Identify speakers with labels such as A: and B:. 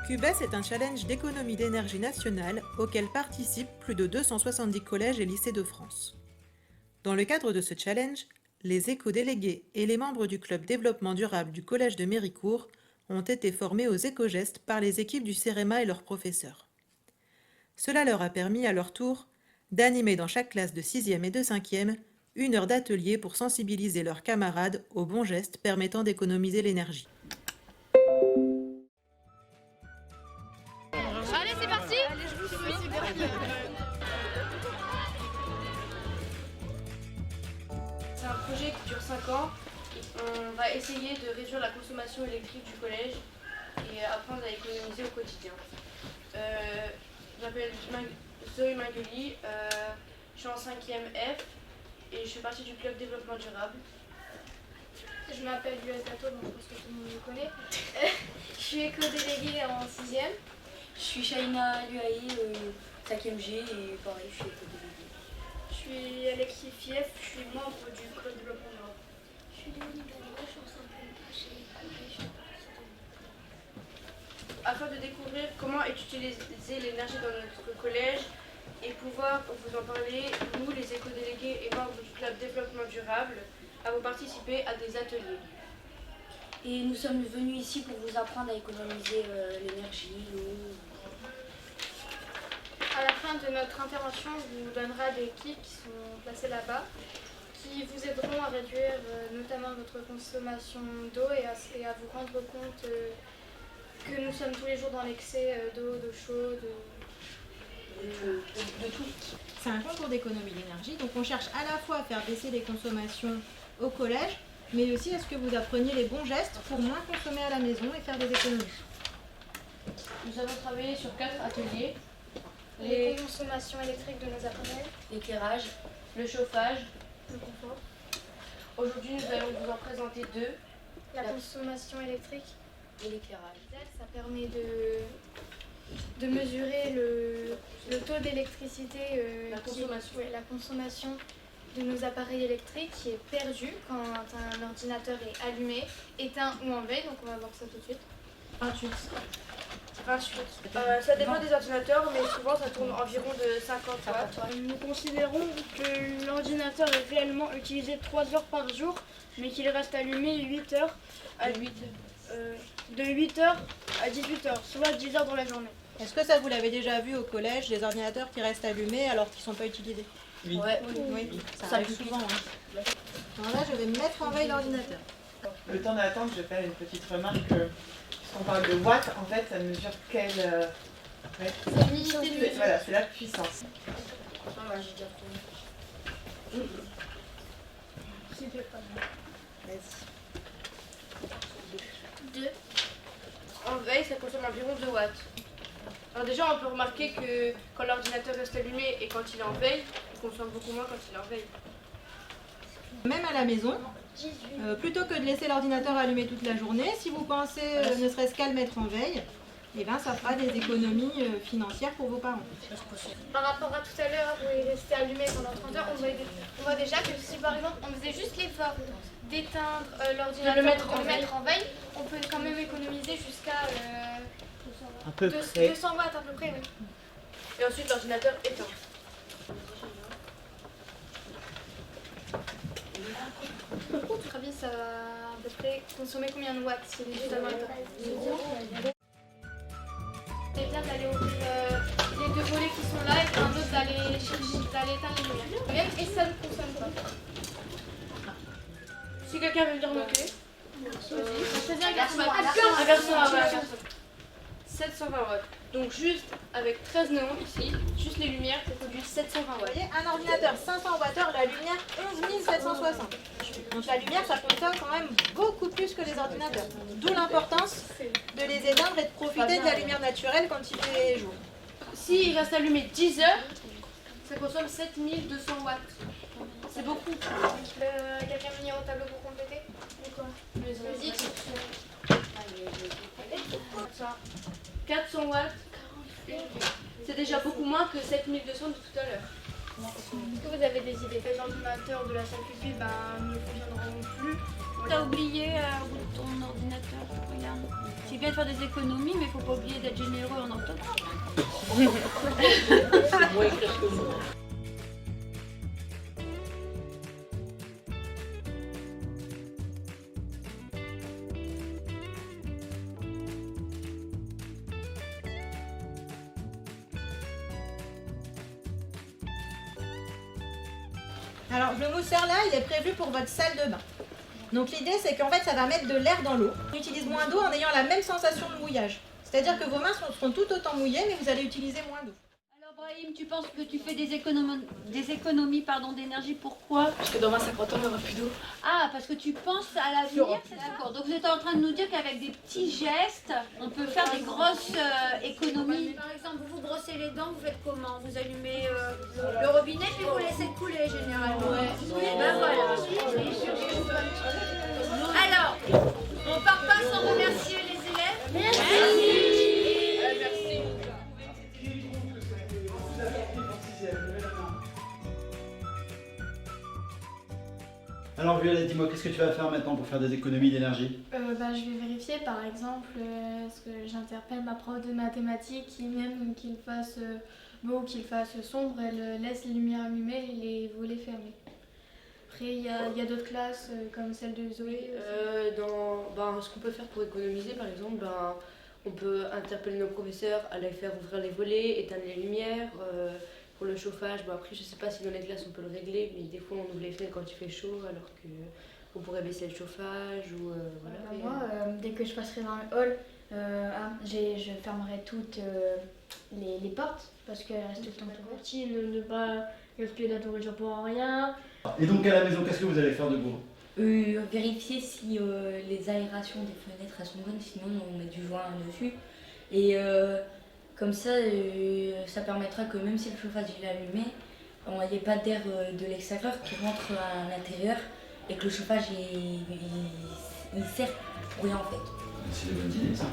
A: Cubes est un challenge d'économie d'énergie nationale auquel participent plus de 270 collèges et lycées de France. Dans le cadre de ce challenge, les éco-délégués et les membres du club développement durable du collège de Méricourt ont été formés aux éco-gestes par les équipes du CEREMA et leurs professeurs. Cela leur a permis à leur tour d'animer dans chaque classe de 6e et de 5e une heure d'atelier pour sensibiliser leurs camarades aux bons gestes permettant d'économiser l'énergie.
B: Allez, c'est parti.
C: C'est un projet qui dure 5 ans. On va essayer de réduire la consommation électrique du collège et apprendre à économiser au quotidien. Je m'appelle Zoé Mangeli, je suis en 5e F et je fais partie du club développement durable.
B: Je m'appelle Luel Tato, donc je pense que tout le monde me connaît. Je suis éco-déléguée en 6e.
D: Je suis Shaina Luaï, 5e G et pareil, je suis éco-déléguée.
B: Je suis Alexis Fief, je suis membre du club développement durable.
E: Je suis Léonie Gallo, je suis en 5e H et je suis
C: Afin de découvrir comment utiliser l'énergie dans notre collège et pouvoir vous en parler, nous les éco-délégués et membres du club développement durable avons participé à des ateliers.
D: Et nous sommes venus ici pour vous apprendre à économiser l'énergie, l'eau.
B: À la fin de notre intervention, on vous donnera des kits qui sont placés là-bas, qui vous aideront à réduire notamment votre consommation d'eau et à vous rendre compte que nous sommes tous les jours dans l'excès d'eau chaude.
D: De tout.
F: C'est un concours d'économie d'énergie, donc on cherche à la fois à faire baisser les consommations au collège, mais aussi à ce que vous appreniez les bons gestes pour moins consommer à la maison et faire des économies.
C: Nous avons travaillé sur 4 ateliers.
B: Les consommations électriques de nos appareils,
D: L'éclairage,
C: Le chauffage.
B: le confort,
C: Aujourd'hui, nous allons vous en présenter 2.
B: la consommation électrique.
D: et l'éclairage.
B: Ça permet de mesurer le taux d'électricité, la consommation de nos appareils électriques qui est perdu quand un ordinateur est allumé, éteint ou en veille. Donc on va voir ça tout de suite.
F: 28.
C: 28. Ça dépend des ordinateurs, mais souvent ça tourne environ de 50 watts.
G: Nous considérons que l'ordinateur est réellement utilisé 3 heures par jour, mais qu'il reste allumé 8 heures, de 8 heures à 18 heures, soit 10 heures dans la journée.
F: Est-ce que ça vous l'avez déjà vu au collège, des ordinateurs qui restent allumés alors qu'ils ne sont pas utilisés?
D: Oui.
F: Oui, ça arrive souvent. Hein. Alors là, je vais mettre en veille l'ordinateur.
H: Le temps d'attente, je vais faire une petite remarque. Puisqu'on parle de watts, en fait, ça mesure quelle. Voilà, c'est la puissance.
C: En veille, ça consomme environ 2 watts. Alors déjà, on peut remarquer que quand l'ordinateur reste allumé et quand il est en veille, il consomme beaucoup moins quand il est en veille.
F: Même à la maison, plutôt que de laisser l'ordinateur allumé toute la journée, si vous pensez ne serait-ce qu'à le mettre en veille, eh ben, ça fera des économies financières pour vos parents.
B: Par rapport à tout à l'heure où il restait allumé pendant 30 heures, on voit déjà que si par exemple on faisait juste l'effort d'éteindre l'ordinateur,
C: De le mettre
B: ou de le mettre en veille, on peut quand même économiser jusqu'à
H: À peu près.
B: 200 watts à peu près. Oui.
C: Et ensuite, l'ordinateur éteint.
B: Très bien, ça va à peu près consommer combien de watts si les juste avant C'est bien d'aller ouvrir les 2 volets qui sont là et puis un autre d'aller éteindre les lumières. Et ça ne consomme pas.
C: Si quelqu'un veut venir m'occuper,
B: Choisis un garçon.
C: un garçon à 720 watts. Donc juste avec 13 néons ici, juste les lumières, ça produit 720
F: Vous
C: watts.
F: voyez, un ordinateur 500 Wh, la lumière 11 760. Donc la lumière, ça consomme quand même beaucoup plus que les ordinateurs. D'où l'importance de les éteindre et de profiter de la lumière naturelle quand il fait jour.
C: S'il reste allumé 10 heures, ça consomme 7200 watts. C'est beaucoup.
B: Quelqu'un veut venir au tableau pour compléter ou quoi? Vas-y.
C: 400 watts. C'est déjà beaucoup moins que 7200 de tout à l'heure.
B: Est-ce que vous avez des idées?
G: Les ordinateurs de la salle pupille ne fonctionneront plus
I: T'as oublié au bout de ton ordinateur, regarde. C'est bien de faire des économies, mais faut pas oublier d'être généreux en orthographe.
F: Alors le mousseur là, il est prévu pour votre salle de bain. Donc l'idée c'est qu'en fait ça va mettre de l'air dans l'eau. On utilise moins d'eau en ayant la même sensation de mouillage. C'est-à-dire que vos mains seront tout autant mouillées mais vous allez utiliser moins d'eau.
I: Alors Brahim, tu penses que tu fais des économies d'énergie, pourquoi?
C: Parce que dans 20-50 ans, il n'y aura plus d'eau.
I: Ah, parce que tu penses à l'avenir, c'est d'accord. Donc vous êtes en train de nous dire qu'avec des petits gestes, on peut faire des grosses économies. Par exemple, vous vous brossez les dents, vous faites comment? Vous allumez le robinet puis vous laissez couler généralement. Ben voilà. Alors, on part pas sans remercier les élèves. Merci.
J: Alors Violette, dis-moi, qu'est-ce que tu vas faire maintenant pour faire des économies d'énergie?
B: Je vais vérifier par exemple ce que j'interpelle ma prof de mathématiques qui même qu'il fasse beau ou qu'il fasse sombre, elle laisse les lumières allumées et les volets fermés. Après il y a d'autres classes comme celle de Zoé.
C: Ce qu'on peut faire pour économiser par exemple, on peut interpeller nos professeurs à les faire ouvrir les volets, éteindre les lumières. Pour le chauffage, après je sais pas si dans les classes on peut le régler, mais des fois on ouvre les fenêtres quand il fait chaud alors qu'on pourrait baisser le chauffage ou voilà.
B: Moi, dès que je passerai dans le hall, je fermerai toutes les portes parce qu'elles restent tout le temps ouvertes.
G: Ne pas gaspiller de la nourriture pour rien.
J: Et donc à la maison, qu'est-ce que vous allez faire de beau?
D: Vérifier si les aérations des fenêtres elles sont bonnes, sinon on met du joint dessus. Et comme ça, ça permettra que même si le chauffage est allumé, il n'y ait pas d'air de l'extérieur qui rentre à l'intérieur et que le chauffage il sert pour rien en fait.
J: C'est des bonnes idées ça.